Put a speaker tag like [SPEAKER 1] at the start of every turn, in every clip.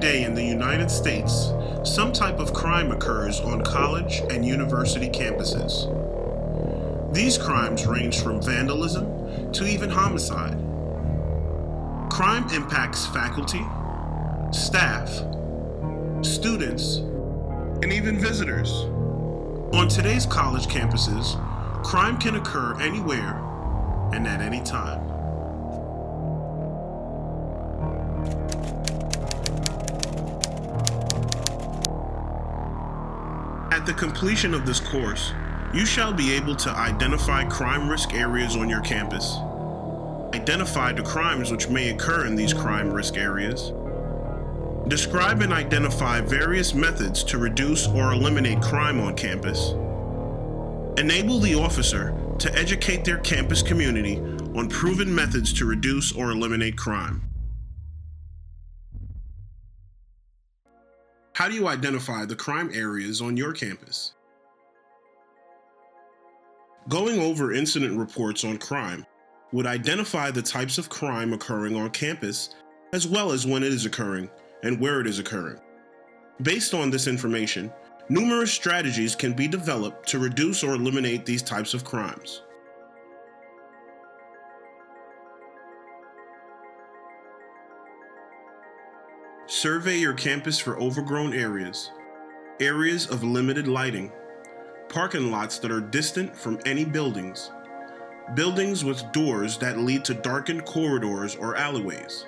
[SPEAKER 1] day in the United States, some type of crime occurs on college and university campuses. These crimes range from vandalism to even homicide. Crime impacts faculty, staff, students, and even visitors. On today's college campuses, crime can occur anywhere and at any time. At the completion of this course, you shall be able to identify crime risk areas on your campus, identify the crimes which may occur in these crime risk areas, describe and identify various methods to reduce or eliminate crime on campus, enable the officer to educate their campus community on proven methods to reduce or eliminate crime. How do you identify the crime areas on your campus? Going over incident reports on crime would identify the types of crime occurring on campus, as well as when it is occurring and where it is occurring. Based on this information, numerous strategies can be developed to reduce or eliminate these types of crimes. Survey your campus for overgrown areas, areas of limited lighting, parking lots that are distant from any buildings, buildings with doors that lead to darkened corridors or alleyways.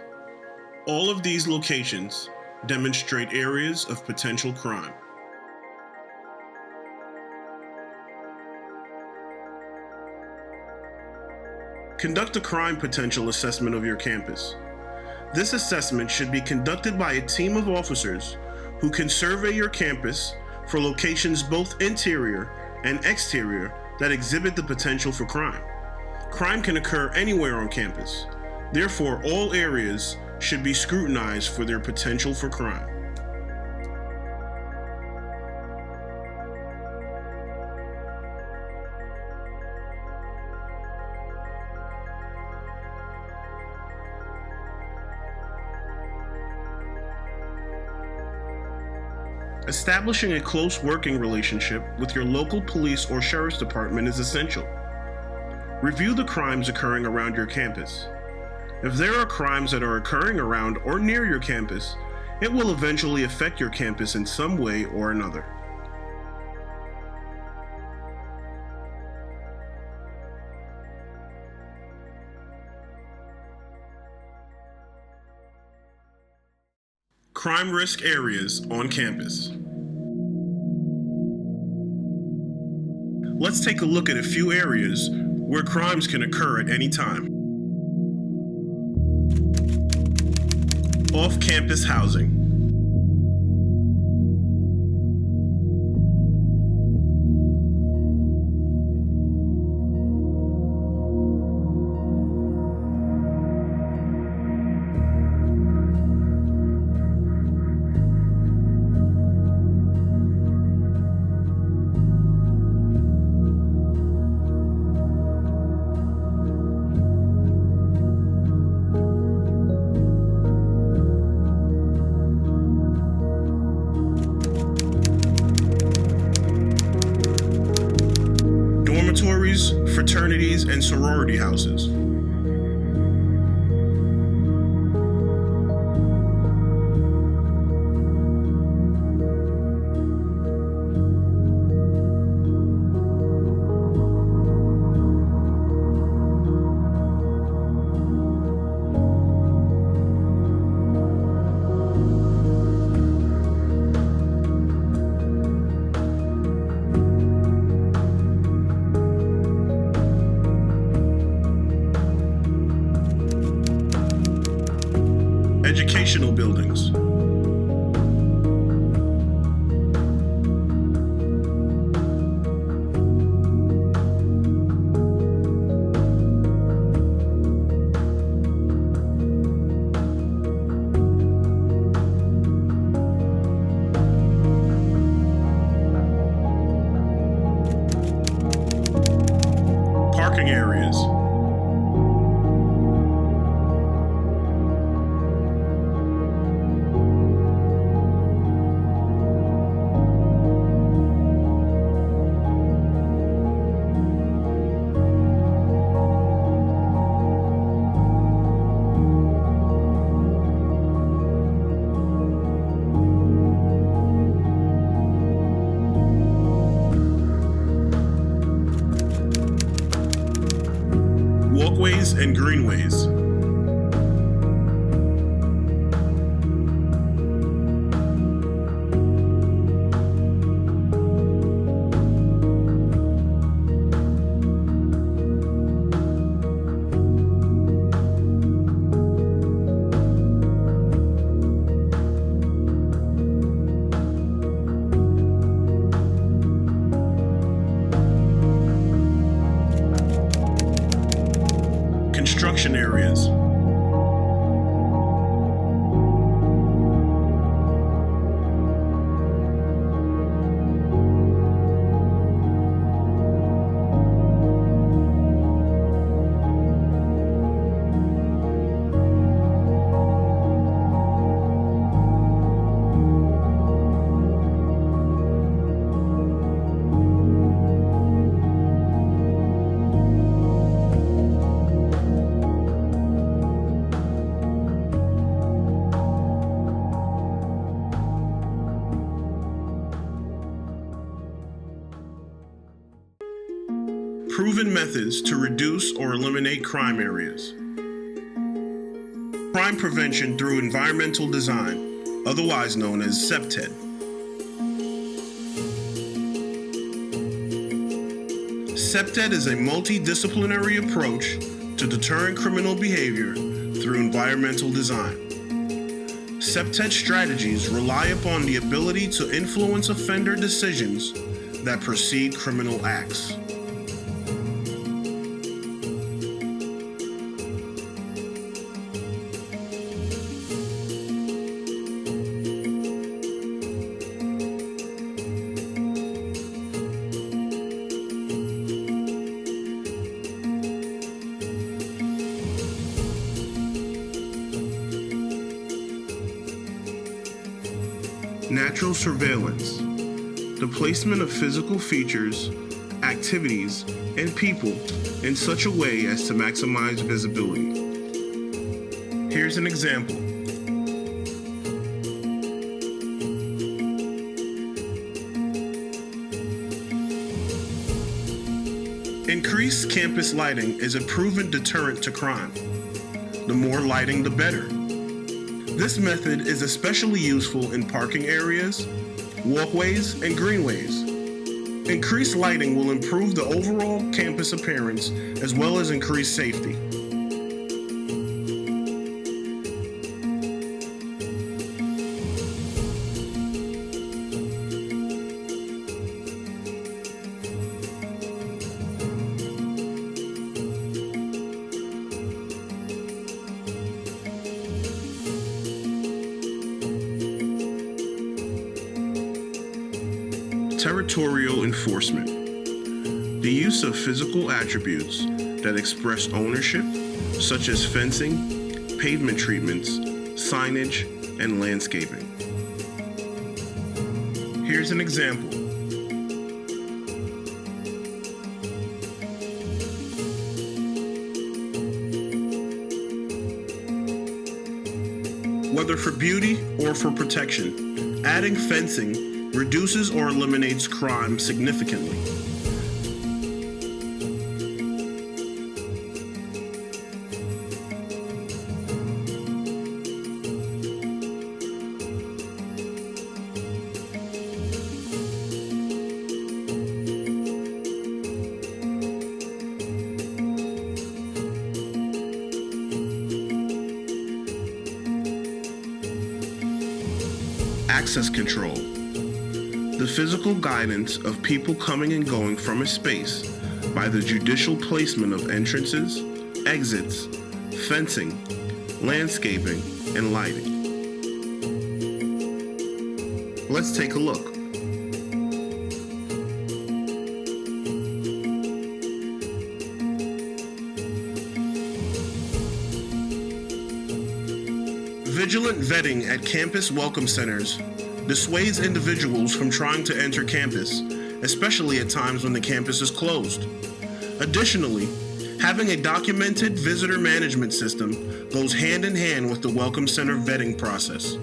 [SPEAKER 1] All of these locations demonstrate areas of potential crime. Conduct a crime potential assessment of your campus. This assessment should be conducted by a team of officers who can survey your campus for locations both interior and exterior that exhibit the potential for crime. Crime can occur anywhere on campus. Therefore, all areas should be scrutinized for their potential for crime. Establishing a close working relationship with your local police or sheriff's department is essential. Review the crimes occurring around your campus. If there are crimes that are occurring around or near your campus, it will eventually affect your campus in some way or another. Crime risk areas on campus. Let's take a look at a few areas where crimes can occur at any time. Off-campus housing. Dormitories, fraternities, and sorority houses. and greenways. Construction areas. Proven methods to reduce or eliminate crime areas. Crime prevention through environmental design, otherwise known as CPTED. CPTED is a multidisciplinary approach to deterring criminal behavior through environmental design. CPTED strategies rely upon the ability to influence offender decisions that precede criminal acts. Natural surveillance, the placement of physical features, activities, and people in such a way as to maximize visibility. Here's an example. Increased campus lighting is a proven deterrent to crime. The more lighting, the better. This method is especially useful in parking areas, walkways, and greenways. Increased lighting will improve the overall campus appearance as well as increase safety. Territorial enforcement. The use of physical attributes that express ownership, such as fencing, pavement treatments, signage, and landscaping. Here's an example. Whether for beauty or for protection, adding fencing reduces or eliminates crime significantly. Access control. The physical guidance of people coming and going from a space by the judicial placement of entrances, exits, fencing, landscaping, and lighting. Let's take a look. Vigilant vetting at campus welcome centers dissuades individuals from trying to enter campus, especially at times when the campus is closed. Additionally, having a documented visitor management system goes hand in hand with the welcome center vetting process.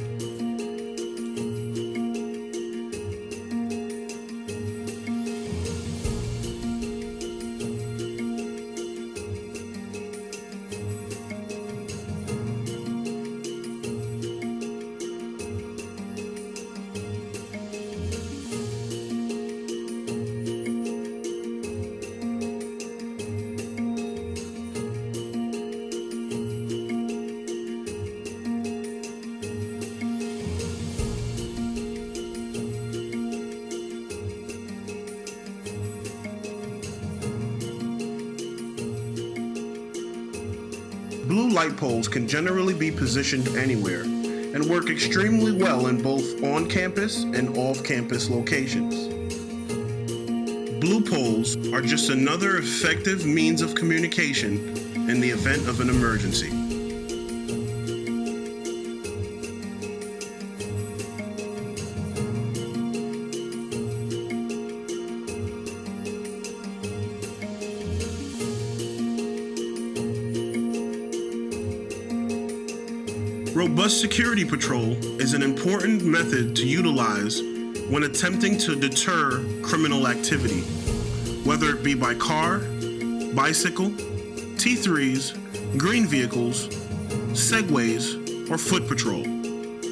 [SPEAKER 1] light poles can generally be positioned anywhere and work extremely well in both on-campus and off-campus locations. Blue poles are just another effective means of communication in the event of an emergency. Robust security patrol is an important method to utilize when attempting to deter criminal activity, whether it be by car, bicycle, T3s, green vehicles, segways, or foot patrol.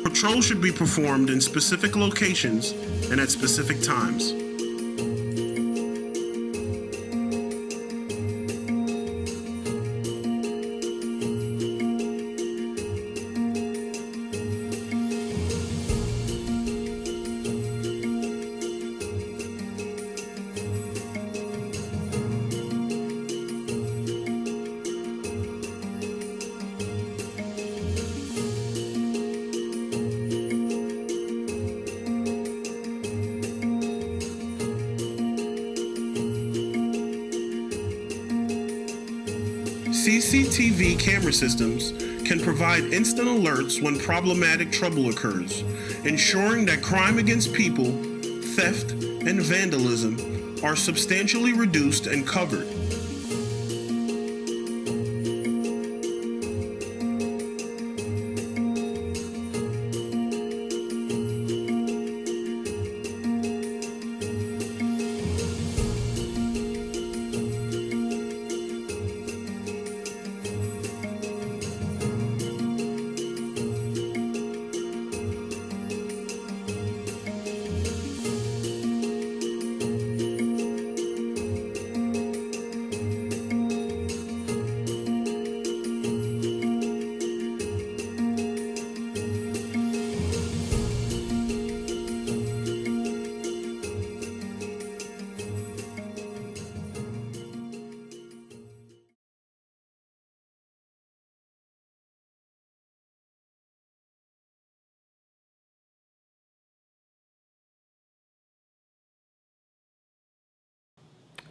[SPEAKER 1] Patrol should be performed in specific locations and at specific times. CCTV camera systems can provide instant alerts when problematic trouble occurs, ensuring that crime against people, theft, and vandalism are substantially reduced and covered.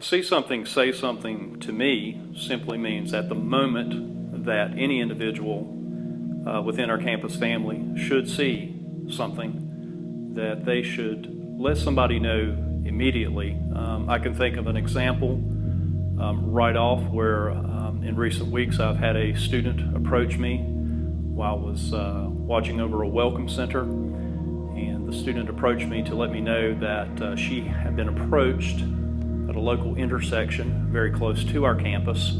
[SPEAKER 2] See something, say something to me simply means at the moment that any individual within our campus family should see something, that they should let somebody know immediately. I can think of an example right off where in recent weeks I've had a student approach me while I was watching over a welcome center, and the student approached me to let me know that she had been approached at a local intersection very close to our campus,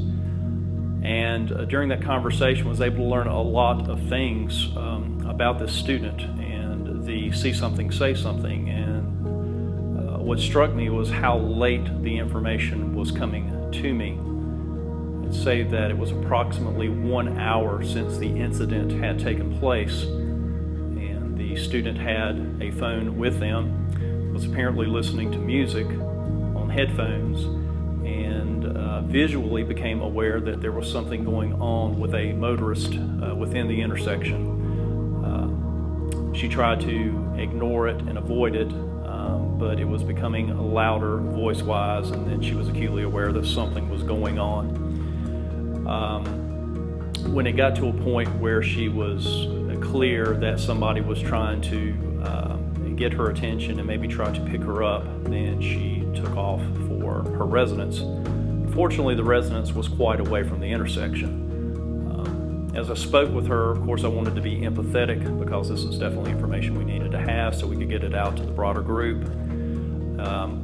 [SPEAKER 2] and during that conversation was able to learn a lot of things about this student and the see something, say something. And what struck me was how late the information was coming to me. I'd say that it was approximately 1 hour since the incident had taken place, and the student had a phone with them, was apparently listening to music on headphones, and visually became aware that there was something going on with a motorist within the intersection. She tried to ignore it and avoid it, but it was becoming louder voice-wise, and then she was acutely aware that something was going on. When it got to a point where she was clear that somebody was trying to get her attention and maybe try to pick her up, then she took off for her residence. Unfortunately, the residence was quite away from the intersection. As I spoke with her, of course, I wanted to be empathetic because this is definitely information we needed to have so we could get it out to the broader group.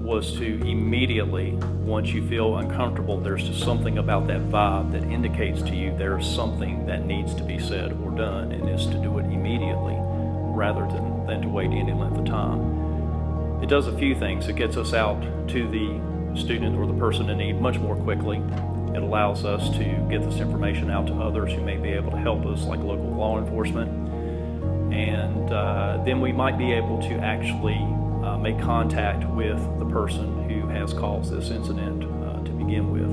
[SPEAKER 2] Was to immediately, once you feel uncomfortable, there's just something about that vibe that indicates to you there's something that needs to be said or done, and is to do it immediately rather than to wait any length of time. It does a few things. It gets us out to the student or the person in need much more quickly. It allows us to get this information out to others who may be able to help us, like local law enforcement. And then we might be able to actually make contact with the person who has caused this incident to begin with.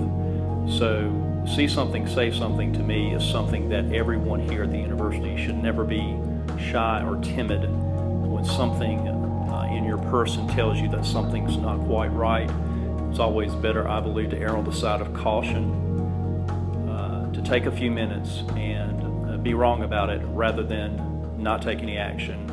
[SPEAKER 2] So See something, say something to me is something that everyone here at the university should never be shy or timid when something in your person tells you that something's not quite right. It's always better, I believe, to err on the side of caution, to take a few minutes and be wrong about it rather than not take any action.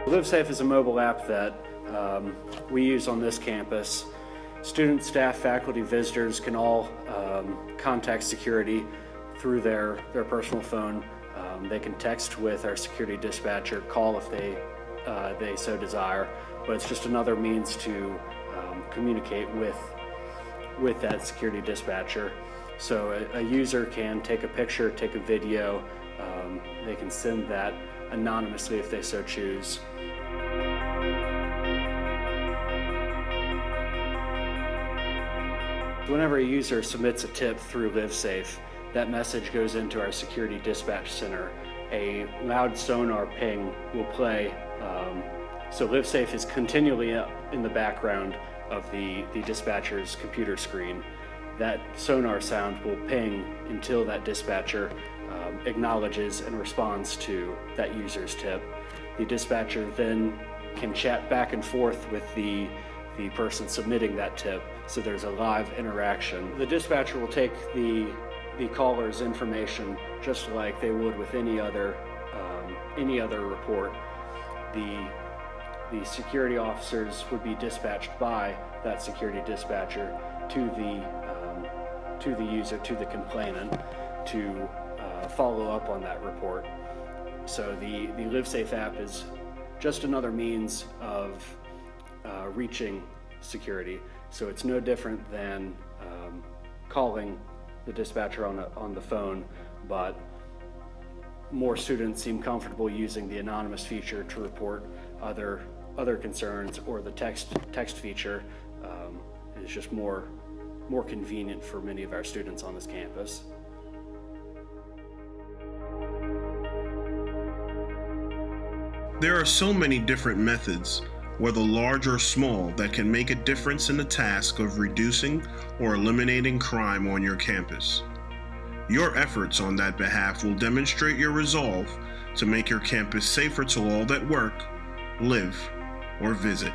[SPEAKER 3] LiveSafe is a mobile app that we use on this campus. Students, staff, faculty, visitors can all contact security through their personal phone. They can text with our security dispatcher, call if they so desire, but it's just another means to communicate with that security dispatcher. So a user can take a picture, take a video, they can send that anonymously if they so choose. Whenever a user submits a tip through LiveSafe, that message goes into our security dispatch center. A loud sonar ping will play, so LiveSafe is continually in the background of the dispatcher's computer screen. That sonar sound will ping until that dispatcher acknowledges and responds to that user's tip. The dispatcher then can chat back and forth with the person submitting that tip, so there's a live interaction. The dispatcher will take the caller's information just like they would with any other report. The security officers would be dispatched by that security dispatcher to the user, to the complainant, to follow up on that report. So the LiveSafe app is just another means of reaching security. So it's no different than calling the dispatcher on the phone, but more students seem comfortable using the anonymous feature to report other concerns, or the text feature is just more convenient for many of our students on this campus.
[SPEAKER 1] There are so many different methods, whether large or small, that can make a difference in the task of reducing or eliminating crime on your campus. Your efforts on that behalf will demonstrate your resolve to make your campus safer to all that work, live, or visit.